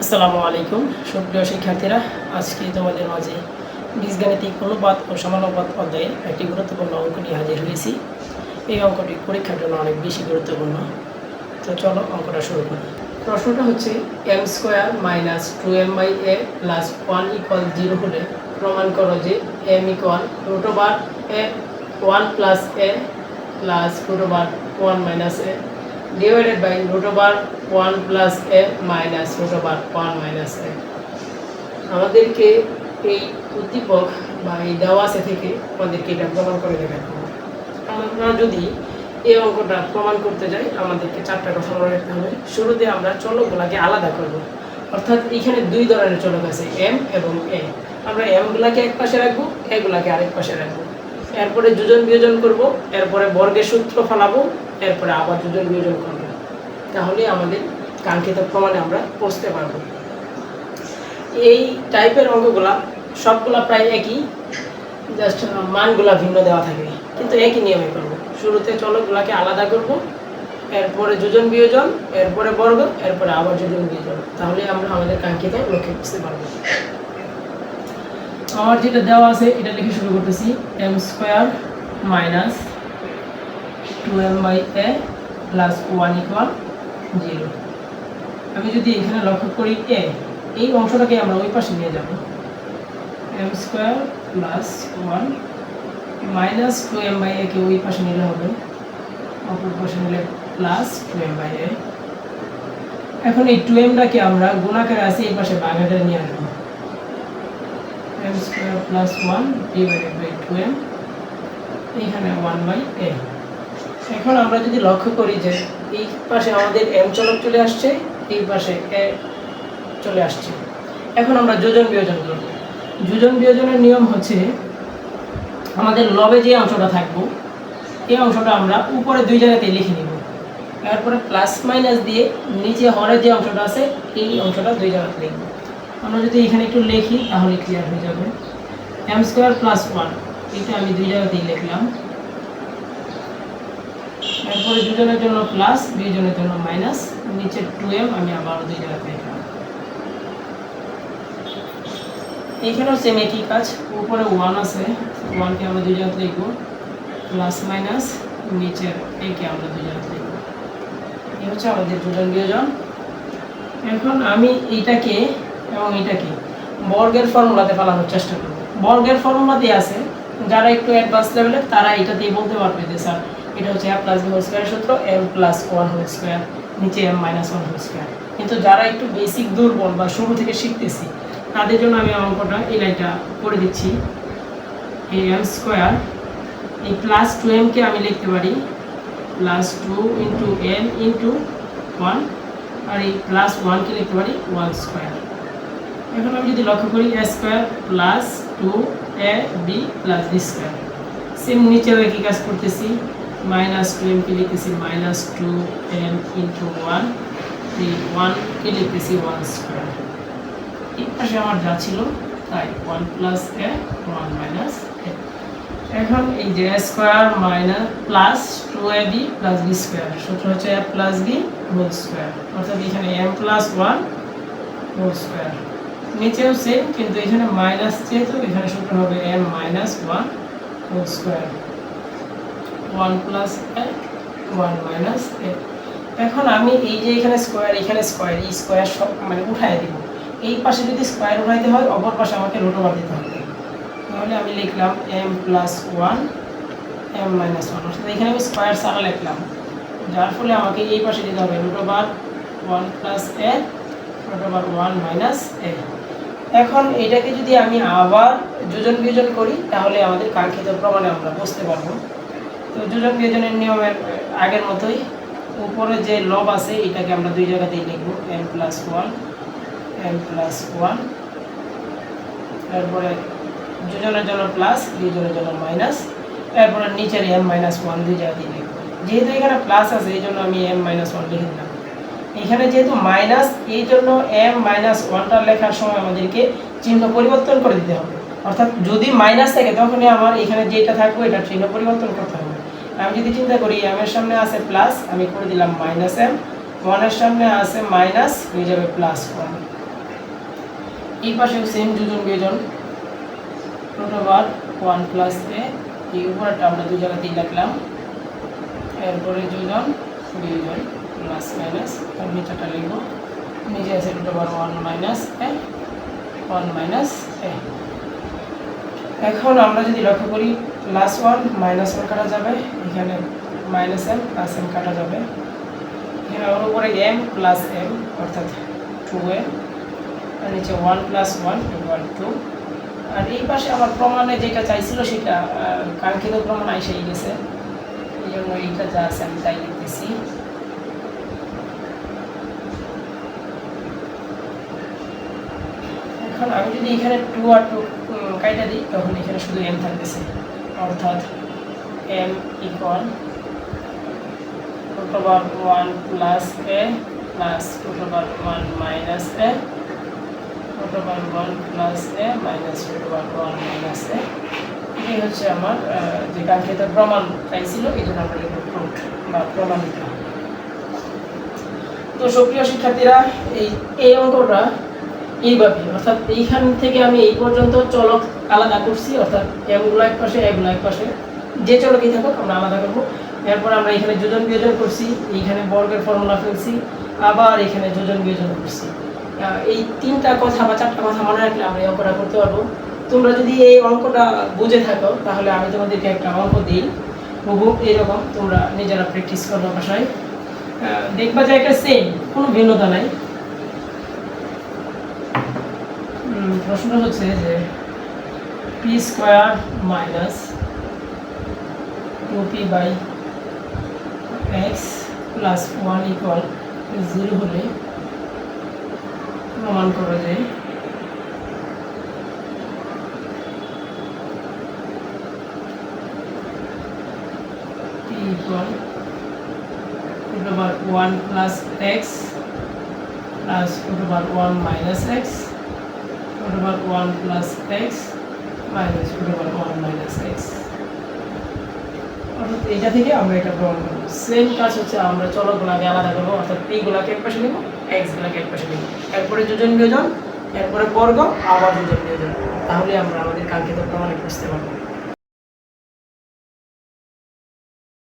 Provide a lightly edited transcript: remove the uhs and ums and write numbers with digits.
আসসালামু আলাইকুম সুপ্রিয় শিক্ষার্থীরা, আজকে তোমাদের মাঝে বীজগাণিতিক অনুপাত ও সমানুপাত অধ্যায়ে একটি গুরুত্বপূর্ণ অঙ্ক নিয়ে হাজির হয়েছি। এই অঙ্কটি পরীক্ষার জন্য অনেক বেশি গুরুত্বপূর্ণ। তো চলো অঙ্কটা শুরু করি। প্রশ্নটা হচ্ছে m square minus 2m/a plus 1 equal 0 হলে প্রমাণ করো যে m equal root over a 1 plus a plus root over 1 minus a divided by root over 1 plus a minus root over 1 minus a। আমাদেরকে এই উদ্দীপক বা এই দেওয়া আছে থেকে আমাদেরকে এটা প্রমাণ করে দেখাতে হবে। আমরা যদি এই অঙ্কটা প্রমাণ করতে যাই আমাদেরকে চারটা কথা মনে রাখতে হবে। শুরুতে আমরা চলকগুলোকে আলাদা করব, অর্থাৎ এখানে দুই ধরনের চলক আছে, m এবং a। আমরা m গুলাকে এক পাশে রাখবো, a গুলাকে আরেক পাশে রাখবো। এরপরে যোজন বিয়োজন করব, এরপরে বর্গের সূত্র ফলাবো, এরপরে আবার যোজন বিয়োজন করব। তাহলে আমাদের কাঙ্ক্ষিত প্রমাণে আমরা পৌঁছতে পারবো। এই টাইপের অঙ্কগুলা সবগুলা প্রায় একই, জাস্ট মানগুলা ভিন্ন দেওয়া থাকে, কিন্তু একই নিয়মে করব। শুরুতে চলকগুলাকে আলাদা করব, এরপরে যোজন বিয়োজন, এরপরে বর্গ, এরপরে আবার যোজন বিয়োজন। তাহলে আমরা আমাদের কাঙ্ক্ষিত লক্ষ্যে পৌঁছতে পারবো। আমার যেটা দেওয়া আছে এটা লিখে শুরু করতেছি। m square minus 2m/a plus 1 equal 0। আমি যদি এখানে লক্ষ্য করি a, এই অংশটাকে আমরা ওই পাশে নিয়ে যাব। m square plus 1 minus 2m/a কে ওই পাশে নিলে হবে, অপর পাশে নিলে প্লাস 2m/a। এখন এই 2m-টাকে আমরা গুণাকারে আছে এই পাশে ভাগাকারে নিয়ে আসবো। m square plus 1 divided by 2m, এইখানে 1/a। এখন আমরা যদি লক্ষ্য করি যে এই পাশে আমাদের m চলক চলে আসছে, এই পাশে a চলে আসছে। এখন আমরা যোজন বিয়োজন করব। যোজন বিয়োজনের নিয়ম হচ্ছে আমাদের লবে যে অংশটা থাকবো এই অংশটা আমরা উপরে দুই জায়গাতেই লিখে নিব, এরপরে প্লাস মাইনাস দিয়ে নিচে হরে যে অংশটা আছে এই অংশটা দুই জায়গাতে লিখব। আমরা যদি এখানে একটু লিখি তাহলে ক্লিয়ার হয়ে যাবে। m স্কোয়ার প্লাস 1 এটা আমি দুই জায়গাতেই লিখলাম, এরপরে যোজনের জন্য প্লাস, বিয়োজনের জন্য মাইনাস, নিচে 2m আমি আবার দুই জায়গাতে লিখলাম। এইখানেও সেম একই কাজ, উপরে 1 আছে, 1কে আমরা দুই জায়গাতে লিখব, প্লাস মাইনাস নিচের একে আমরা দুই জায়গাতে লিখব। এই হচ্ছে আমাদের যোজন বিয়োজন। এখন আমি এইটাকে এবং এইটাকে বর্গের ফর্মুলাতে ফেলানোর চেষ্টা করব। বর্গের ফর্মুলাতে আছে, যারা একটু অ্যাডভান্স লেভেলের তারা এটাতেই বলতে পারবে যে স্যার এটা হচ্ছে a প্লাস b হোল স্কোয়ারের সূত্র, m প্লাস 1 হোল স্কোয়ার নিচে m মাইনাস 1 হোল স্কোয়ার। কিন্তু যারা একটু বেসিক দুর্বল বা শুরু থেকে শিখতেছি তাদের জন্য আমি অঙ্কটা এই লাইনটা করে দিচ্ছি। এই m স্কোয়ার, এই প্লাস 2m-কে আমি লিখতে পারি প্লাস 2 ইন্টু m ইন্টু 1, আর এই প্লাস 1-কে লিখতে পারি 1 স্কোয়ার। এখন আমি যদি লক্ষ্য করি a square plus 2ab plus b square, same নিচেও একই কাজ করতেছি, মাইনাস 2m-কে লিখতেছি মাইনাস 2m ইন্টু 1, এই 1-কে লিখতেছি 1 স্কোয়ার। এই পাশে আমার যা ছিল তাই 1 প্লাস a 1 মাইনাস a। এখন এই যে a square minus plus 2ab plus b square, সূত্র হচ্ছে a plus b whole square, অর্থাৎ এখানে m প্লাস 1 হোল স্কোয়ার। নিচেও সেম, কিন্তু এখানে মাইনাস যেহেতু এখানে সূত্র হবে m minus 1 whole square, 1 plus a 1 minus a। এখন আমি এই যে এখানে স্কোয়ার, এখানে স্কোয়ার, এই স্কোয়ার সব মানে উঠায় দিব। এই পাশে যদি স্কোয়ার উঠাইতে হয় অপর পাশে আমাকে রুট ওভার দিতে হবে। তাহলে আমি লিখলাম m প্লাস 1 m মাইনাস 1, অর্থাৎ এখানে আমি স্কোয়ার ছাড়া লিখলাম, যার ফলে আমাকে এই পাশে দিতে হবে root over 1 plus a root over 1 minus a। এখন এটাকে যদি আমি আবার যোজন বিয়োজন করি তাহলে আমাদের কাঙ্ক্ষিত প্রমাণে আমরা বুঝতে পারবো। তো যোজন বিয়োজনের নিয়মের আগের মতোই উপরে যে লব আছে এটাকে আমরা দুই জায়গাতেই লিখব, m প্লাস 1 m প্লাস 1, এরপরে যোজনের জন্য প্লাস, বিয়োজনের জন্য মাইনাস, এরপরে নিচের m মাইনাস 1 দুই জায়গাতেই লিখব। যেহেতু এখানে প্লাস আছে এই জন্য আমি m মাইনাস 1 লিখে দিলাম। এখানে যেহেতু মাইনাস, এই জন্য m মাইনাস 1টা লেখার সময় আমাদেরকে চিহ্ন পরিবর্তন করে দিতে হবে, অর্থাৎ যদি মাইনাস থাকে তখনই আমার এখানে যেটা থাকবে এটা চিহ্ন পরিবর্তন করতে হবে। আমি যদি চিন্তা করি m এর সামনে আছে প্লাস, আমি করে দিলাম মাইনাস m, 1 এর সামনে আছে মাইনাস, হয়ে যাবে প্লাস 1। এই পাশেও সেম যোজন বিয়োজন রুট ওভার 1 প্লাস এ, এই উপরটা আমরা দুই জায়গাতেই লিখলাম, এরপরে যোজন বিয়োজন প্লাস মাইনাস, আর নিচেটা লিখব, নিচে আছে রুট ওভার 1 মাইনাস এ, 1 মাইনাস এ। এখন আমরা যদি লক্ষ্য করি প্লাস 1 মাইনাস 1 কাটা যাবে, এখানে মাইনাস এম প্লাস এম কাটা যাবে, এখানে ওর উপরে এম প্লাস এম অর্থাৎ 2m, আর নিচে 1 প্লাস 1 ইকুয়াল 2। আর এই পাশে আমার প্রমাণে যেটা চাইছিল সেটা কাঙ্ক্ষিত প্রমাণ এসেই গেছে, এই জন্য এইটা যা আছে আমি তাই লিখতেছি। এখন আমি যদি এখানে 2 আর 2 কাইটা দিই তখন এখানে শুধু m থাকতেছে, অর্থাৎ m equal root over 1 plus a plus root over 1 minus a, root over 1 plus a minus root over 1 minus a. এই হচ্ছে আমার যে কাঙ্ক্ষিত প্রমাণ চাইছিল, এই জন্য আমরা লিখব প্রুফড বা প্রমাণিত। তো সুপ্রিয় শিক্ষার্থীরা, এই অঙ্কটা এইভাবে, অর্থাৎ এইখান থেকে আমি এই পর্যন্ত চলক আলাদা করছি, অর্থাৎ এগুলো এক পাশে এগুলো এক পাশে, যে চলকই থাকুক আমরা আলাদা করবো। এরপর আমরা এখানে যোজন বিয়োজন করছি, এইখানে বর্গের ফর্মুলা ফেলছি, আবার এখানে যোজন বিয়োজন করছি। এই 3টা কথা বা 4টা কথা মনে রাখলে আমরা এই অঙ্কটা করতে পারবো। তোমরা যদি এই অঙ্কটা বুঝে থাকো তাহলে আমি তোমাদেরকে একটা অঙ্ক দিই, হুবহু এরকম, তোমরা নিজেরা প্র্যাকটিস করবো বাসায়, দেখবা যে একটা সেম, কোনো ভিন্নতা নাই। প্রশ্ন হচ্ছে যে p square minus 2p by x plus 1 equal 0 হলে প্রমাণ করো যে p ইকুয়াল root over 1 plus x plus root over 1 minus x, root over 1 plus x minus root over 1 minus x। অর্থাৎ এটা থেকে আমরা এটা প্রমাণ করব। সেম কাজ হচ্ছে আমরা চলকগুলোকে আলাদা করব, অর্থাৎ p গুলোকে এক পাশে নিব, x গুলোকে এক পাশে নিব, এরপরে যোজন বিয়োজন, এরপরে বর্গ, আবার যোজন বিয়োজন, তাহলে আমরা আমাদের কাঙ্ক্ষিত প্রমাণে পৌঁছতে পারবো।